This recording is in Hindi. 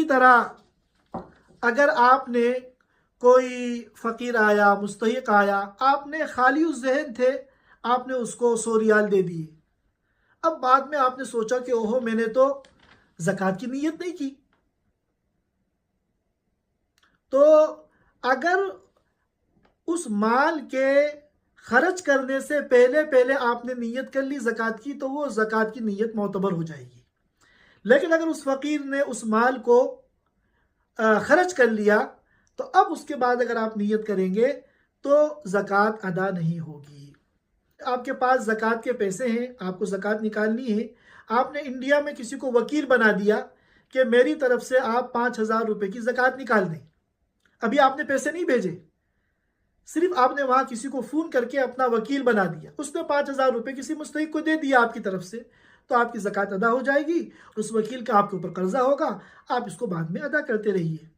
तरह अगर आपने कोई फ़कीर आया, मुस्तहिक आया, आपने खाली उस जहन थे, आपने उसको 100 रियाल दे दिए। अब बाद में आपने सोचा कि ओहो, मैंने तो ज़कात की नीयत नहीं की। तो अगर उस माल के खर्च करने से पहले पहले आपने नीयत कर ली ज़कात की, तो वो ज़कात की नीयत मोतबर हो जाएगी। लेकिन अगर उस फ़कीर ने उस माल को खर्च कर लिया, तो अब उसके बाद अगर आप नीयत करेंगे तो ज़कात अदा नहीं होगी। आपके पास ज़कात के पैसे हैं, आपको ज़कात निकालनी है, आपने इंडिया में किसी को वकील बना दिया कि मेरी तरफ से आप 5,000 रुपये की ज़कात निकाल दें। अभी आपने पैसे नहीं भेजे, सिर्फ आपने वहाँ किसी को फ़ोन करके अपना वकील बना दिया, उसने 5,000 रुपये किसी मुस्तहिक को दे दिया आपकी तरफ से, तो आपकी ज़कात अदा हो जाएगी। उस वकील का आपके ऊपर कर्जा होगा, आप इसको बाद में अदा करते रहिए।